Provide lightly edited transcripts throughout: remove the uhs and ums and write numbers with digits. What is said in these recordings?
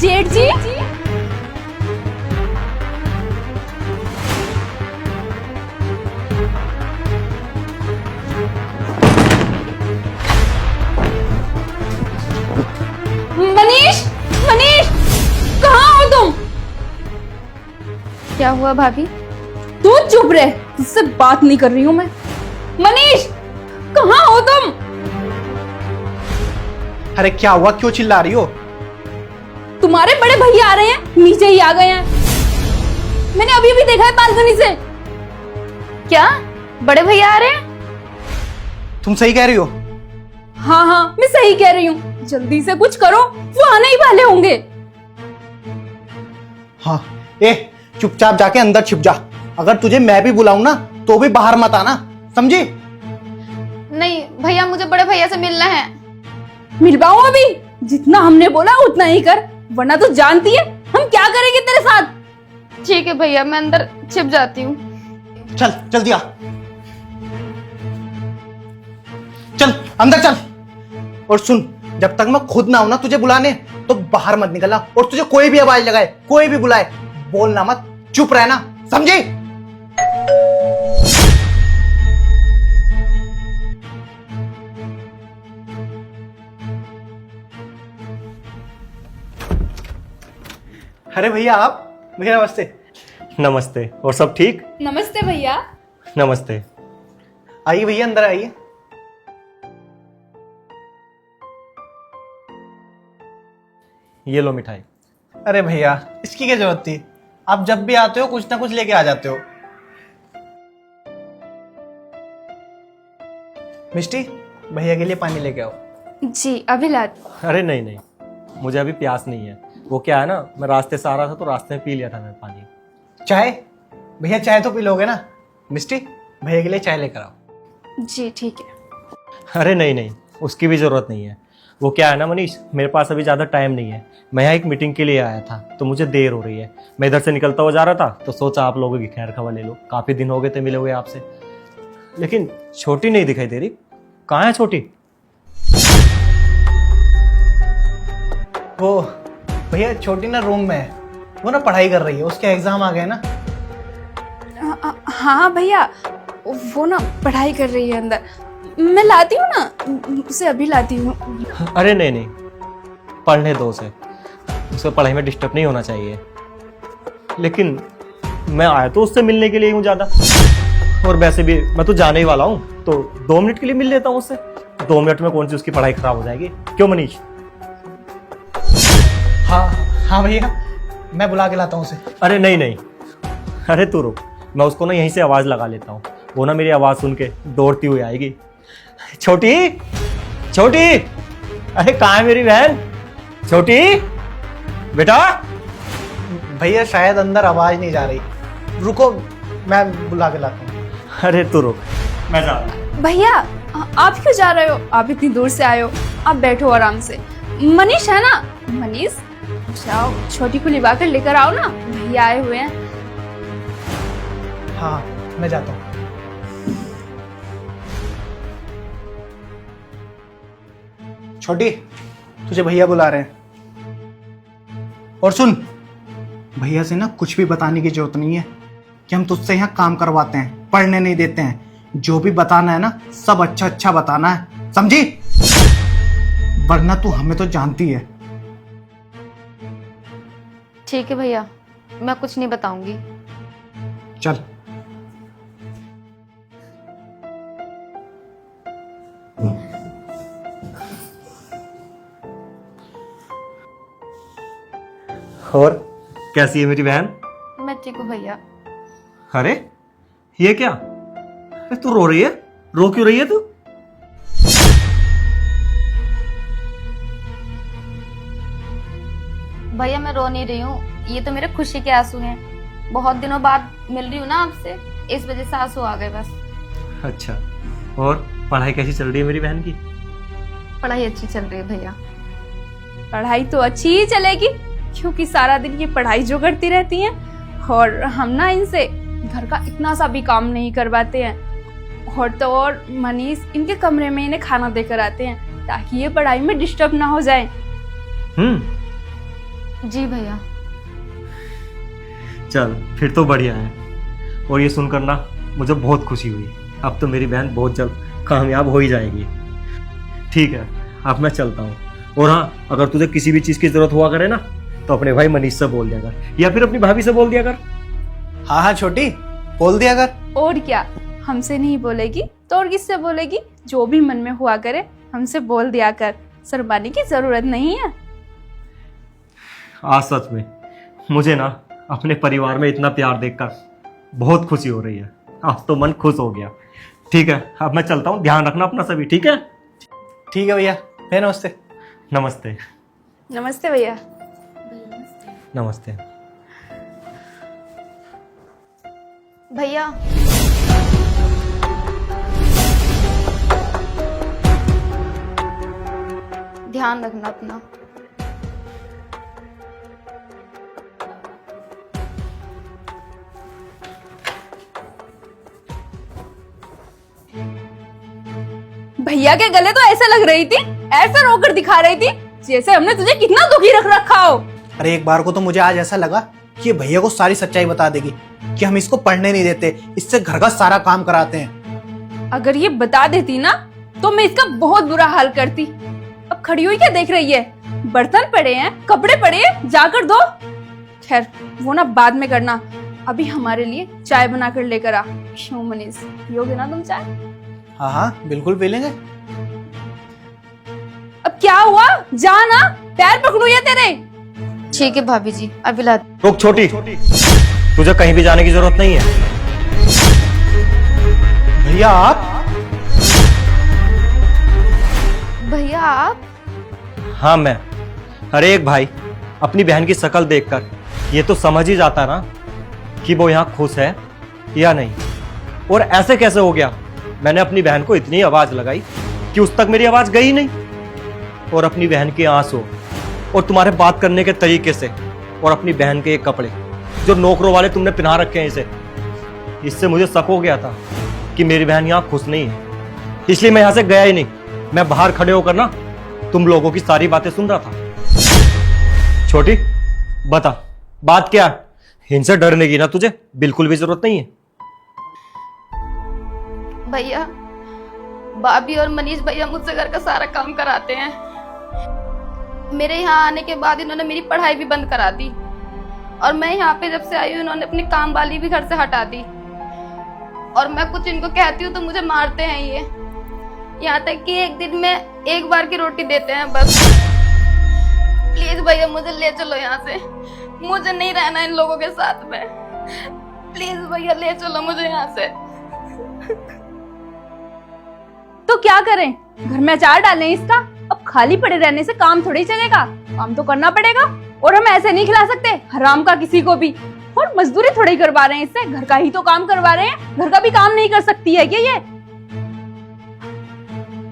जेठ जी, मनीष, मनीष, कहाँ हो तुम? क्या हुआ भाभी? तू चुप रह, तुझसे बात नहीं कर रही हूँ मैं। मनीष, कहाँ हो तुम? अरे क्या हुआ, क्यों चिल्ला रही हो? तुम्हारे बड़े भैया आ रहे हैं, नीचे ही आ गए हैं। मैंने अभी भी देखा है बालकनी से। क्या बड़े भैया आ रहे हैं? तुम सही कह रही हो? हाँ हाँ, मैं सही कह रही हूँ। जल्दी से कुछ करो, वो आने ही वाले होंगे। हाँ, ए चुपचाप जाके अंदर छिप जा। अगर तुझे मैं भी बुलाऊं ना तो भी बाहर मत आना, समझी? नहीं भैया, मुझे बड़े भैया से मिलना है। मिलवाओ अभी, जितना हमने बोला उतना ही कर, वरना तो जानती है हम क्या करेंगे तेरे साथ। ठीक है भैया, मैं अंदर छिप जाती हूँ। चल जल्दी आ, चल अंदर चल। और सुन, जब तक मैं खुद ना हूं ना तुझे बुलाने, तो बाहर मत निकलना। और तुझे कोई भी आवाज लगाए, कोई भी बुलाए, बोलना मत, चुप रहना, समझी? अरे भैया आप, भैया नमस्ते। नमस्ते। और सब ठीक? नमस्ते भैया। नमस्ते। आइए भैया, अंदर आइए। ये लो मिठाई। अरे भैया इसकी क्या जरूरत थी, आप जब भी आते हो कुछ ना कुछ लेके आ जाते हो। मिष्टी, भैया के लिए पानी लेके आओ। जी अभी लाती। अरे नहीं नहीं, मुझे अभी प्यास नहीं है। वो क्या है ना, मैं रास्ते से आ रहा था तो रास्ते में पी लिया था मैं पानी। चाय? भैया चाय तो पी लोगे ना। मिष्टी, भैया के लिए चाय लेकर आओ। जी ठीक है। अरे नहीं नहीं, उसकी भी ज़रूरत नहीं है। वो क्या है ना मनीष, मेरे पास अभी ज़्यादा टाइम नहीं है। मैं यहाँ एक मीटिंग के लिए आया था तो मुझे देर हो रही है। मैं इधर से निकलता हुआ जा रहा था तो सोचा आप लोगों की खैर खबर ले लो। काफ़ी दिन हो गए थे मिले हुए आपसे, लेकिन छोटी नहीं दिखाई दे रही। कहाँ है छोटी? वो भैया छोटी ना रूम में है, वो ना पढ़ाई कर रही है, उसके एग्जाम आ गए ना। हाँ भैया, वो ना पढ़ाई कर रही है अंदर। मैं लाती हूँ ना, उसे अभी लाती हूँ। अरे नहीं नहीं, पढ़ने दो उसे। उसे पढ़ाई में डिस्टर्ब नहीं होना चाहिए। लेकिन मैं आया तो उससे मिलने के लिए हूँ ज़्यादा, और वैसे भी मैं तो जाने ही वाला हूँ, तो 2 मिनट के लिए मिल लेता हूँ उससे। 2 मिनट में कौन सी उसकी पढ़ाई खराब हो जाएगी? क्यों मनीष? हाँ हाँ भैया, मैं बुला के लाता हूँ उसे। अरे नहीं नहीं, अरे तू रुक, मैं उसको ना यहीं से आवाज़ लगा लेता हूँ। वो ना मेरी आवाज़ सुन के दौड़ती हुई आएगी। छोटी, छोटी, अरे कहाँ है मेरी बहन? छोटी बेटा। भैया शायद अंदर आवाज नहीं जा रही, रुको मैं बुला के लाता हूँ। अरे तू रुक, मैं जा रहा हूँ। भैया आप क्यों जा रहे हो? आप इतनी दूर से आए हो, आप बैठो आराम से। मनीष है ना, मनीष जाओ छोटी को लिवा कर लेकर आओ ना, भैया आए हुए हैं। हाँ मैं जाता हूँ। छोटी, तुझे भैया बुला रहे हैं। और सुन, भैया से ना कुछ भी बताने की जरूरत नहीं है कि हम तुझसे यहाँ काम करवाते हैं, पढ़ने नहीं देते हैं। जो भी बताना है ना, सब अच्छा अच्छा बताना है, समझी? वरना तू हमें तो जानती है। ठीक है भैया, मैं कुछ नहीं बताऊंगी। चल। और कैसी है मेरी बहन? मैं ठीक हूँ भैया। अरे ये क्या? अरे तू रो रही है? रो क्यों रही है तू? भैया मैं रो नहीं रही हूँ, ये तो मेरे खुशी के आंसू हैं। बहुत दिनों बाद मिल रही हूँ ना आपसे, इस वजह से आंसू आ गए बस। अच्छा, और पढ़ाई कैसी चल रही है मेरी बहन की? पढ़ाई अच्छी चल रही है भैया। पढ़ाई तो अच्छी ही चलेगी, क्योंकि सारा दिन ये पढ़ाई जो करती रहती हैं, और हम ना इनसे घर का इतना सा भी काम नहीं करवाते हैं। और तो और मनीष इनके कमरे में इन्हें खाना देकर आते हैं, ताकि ये पढ़ाई में डिस्टर्ब ना हो जाए। जी भैया। चल फिर तो बढ़िया है। और ये सुनकर ना मुझे बहुत खुशी हुई। अब तो मेरी बहन बहुत जल्द कामयाब हो ही जाएगी। ठीक है, अब मैं चलता हूँ। और हाँ, अगर तुझे किसी भी चीज़ की जरूरत हुआ करे ना तो अपने भाई मनीष से बोल दिया कर, या फिर अपनी भाभी से बोल दिया कर। हाँ हाँ छोटी, बोल दिया कर। और क्या, हमसे नहीं बोलेगी तो और किससे बोलेगी? जो भी मन में हुआ करे हमसे बोल दिया कर, शर्माने की जरूरत नहीं है। आज सच में मुझे ना अपने परिवार में इतना प्यार देखकर बहुत खुशी हो रही है। आज तो मन खुश हो गया। ठीक है, अब मैं चलता हूँ। ध्यान रखना अपना सभी, ठीक है? ठीक है भैया, भैया नमस्ते। नमस्ते। नमस्ते भैया। नमस्ते। भैया ध्यान रखना अपना। भैया के गले तो ऐसे लग रही थी, ऐसा रोकर दिखा रही थी जैसे हमने तुझे कितना दुखी रख रखा हो। अरे एक बार को तो मुझे आज ऐसा लगा कि ये भैया को सारी सच्चाई बता देगी कि हम इसको पढ़ने नहीं देते, इससे घर का सारा काम कराते हैं। अगर ये बता देती ना तो मैं इसका बहुत बुरा हाल करती। अब खड़ी हुई क्या देख रही है? बर्तन पड़े हैं, कपड़े पड़े हैं, जाकर धो। खैर वो ना बाद में करना, अभी हमारे लिए चाय बना कर लेकर आ। क्यों मनीष, पियोगे ना तुम चाय? हाँ हाँ बिल्कुल पी लेंगे। अब क्या हुआ, जा ना, पैर पकड़ू या तेरे। ठीक है भाभी जी, अभी ला। रुक छोटी, तुझे कहीं भी जाने की जरूरत नहीं है। भैया आप? भैया आप? हाँ मैं। अरे एक भाई अपनी बहन की शक्ल देखकर ये तो समझ ही जाता ना कि वो यहाँ खुश है या नहीं। और ऐसे कैसे हो गया? मैंने अपनी बहन को इतनी आवाज लगाई कि उस तक मेरी आवाज गई नहीं। और अपनी बहन के आंसू और तुम्हारे बात करने के तरीके से और अपनी बहन के एक कपड़े जो नौकरों वाले तुमने पहना रखे हैं इससे मुझे शक हो गया था कि मेरी बहन यहाँ खुश नहीं है। इसलिए मैं यहाँ से गया ही नहीं। मैं बाहर खड़े होकर ना तुम लोगों की सारी बातें सुन रहा था। छोटी बता, बात क्या है? इनसे डरने की ना तुझे बिल्कुल भी जरूरत नहीं है। भैया भाभी और मनीष भैया मुझसे घर का सारा काम कराते हैं। मेरे यहाँ आने के बाद इन्होंने मेरी पढ़ाई भी बंद करा दी। और मैं यहाँ पे जब से आई हूँ इन्होंने अपनी काम वाली भी घर से हटा दी। और मैं कुछ इनको कहती हूँ तो मुझे मारते हैं ये। यहाँ तक कि एक दिन में एक बार की रोटी देते हैं बस। प्लीज भैया मुझे ले चलो यहाँ से, मुझे नहीं रहना इन लोगों के साथ में। प्लीज भैया ले चलो मुझे यहाँ से। तो क्या करें, घर में अचार डालें इसका? अब खाली पड़े रहने से काम थोड़ी चलेगा, काम तो करना पड़ेगा। और हम ऐसे नहीं खिला सकते हराम का किसी को भी। और मजदूरी थोड़ी करवा रहे हैं इससे, घर का ही तो काम करवा रहे हैं। घर का भी काम नहीं कर सकती है क्या ये?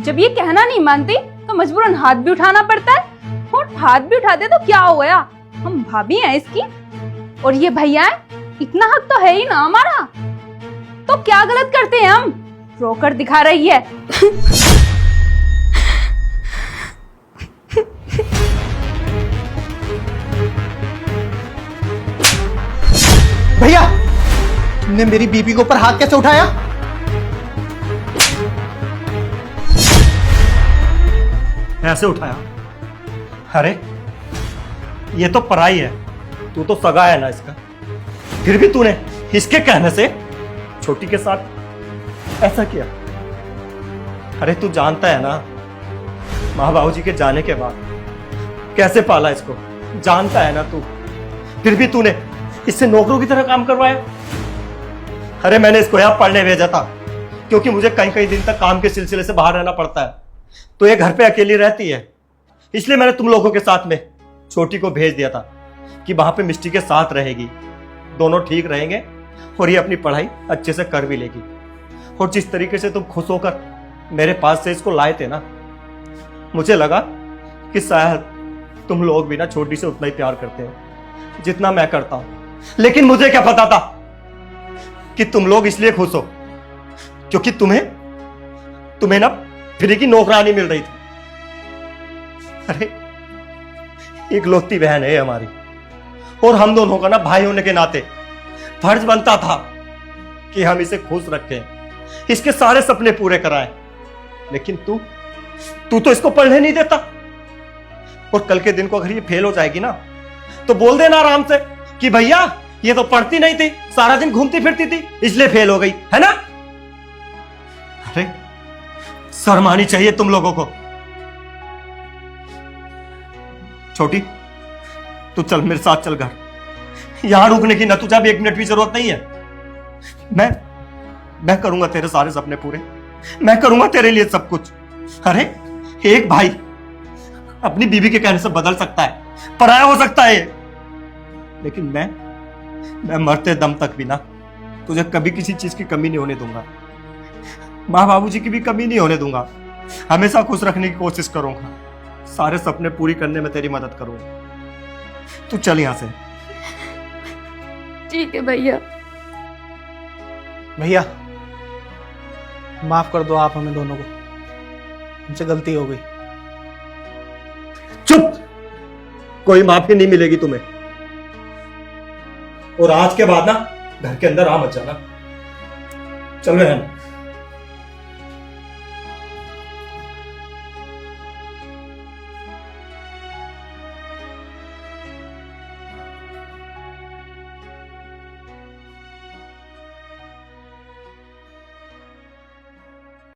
जब ये कहना नहीं मानती तो मजबूरन हाथ भी उठाना पड़ता है। और हाथ भी उठाते तो क्या हो गया, हम भाभी हैं इसकी। और ये भैया है, इतना हक तो है ही ना हमारा। तो क्या गलत करते हैं हम? रोकर दिखा रही है। भैया तुमने मेरी बीबी के ऊपर हाथ कैसे उठाया? ऐसे उठाया? अरे ये तो पराई है, तू तो सगा है ना इसका। फिर भी तूने इसके कहने से छोटी के साथ ऐसा किया। अरे तू जानता है ना माँ बाबू जी के जाने के बाद कैसे पाला इसको, जानता है ना तू। फिर भी तूने इससे नौकरों की तरह काम करवाया। अरे मैंने इसको यहाँ पढ़ने भेजा था क्योंकि मुझे कई कई दिन तक काम के सिलसिले से बाहर रहना पड़ता है, तो ये घर पे अकेली रहती है। इसलिए मैंने तुम लोगों के साथ में छोटी को भेज दिया था कि वहां पे मिस्टी के साथ रहेगी, दोनों ठीक रहेंगे और ये अपनी पढ़ाई अच्छे से कर भी लेगी। और जिस तरीके से तुम खुश होकर मेरे पास से इसको लाए थे ना, मुझे लगा कि शायद तुम लोग भी ना छोटी से उतना ही प्यार करते हो जितना मैं करता हूं। लेकिन मुझे क्या पता था कि तुम लोग इसलिए खुश हो क्योंकि तुम्हें ना फ्री की नौकरानी मिल रही थी। अरे इकलौती बहन है हमारी, और हम दोनों का ना भाई होने के नाते फर्ज बनता था कि हम इसे खुश रखें, इसके सारे सपने पूरे कराएं। लेकिन तू तो इसको पढ़ने नहीं देता। और कल के दिन को अगर ये फेल हो जाएगी ना, तो बोल देना आराम से कि भैया ये तो पढ़ती नहीं थी, सारा दिन घूमती फिरती थी, इसलिए फेल हो गई, है ना। अरे शर्म आनी चाहिए तुम लोगों को। छोटी, तू चल मेरे साथ, चल घर। यहां रुकने की ना तुझे भी 1 मिनट भी जरूरत नहीं है। मैं करूंगा तेरे सारे सपने पूरे, मैं करूंगा तेरे लिए सब कुछ। अरे एक भाई अपनी बीवी के कहने से बदल सकता है, पराया हो सकता है, लेकिन मैं मरते दम तक भी ना तुझे कभी किसी चीज की कमी नहीं होने दूंगा। माँ बाबूजी की भी कमी नहीं होने दूंगा। हमेशा खुश रखने की कोशिश करूंगा, सारे सपने पूरी करने में तेरी मदद करूंगा। तू चल यहां से। ठीक है भैया। भैया माफ कर दो आप हमें दोनों को, हमसे गलती हो गई। चुप, कोई माफी नहीं मिलेगी तुम्हें। और आज के बाद ना घर के अंदर आ मत जाना। चल रहे हैं।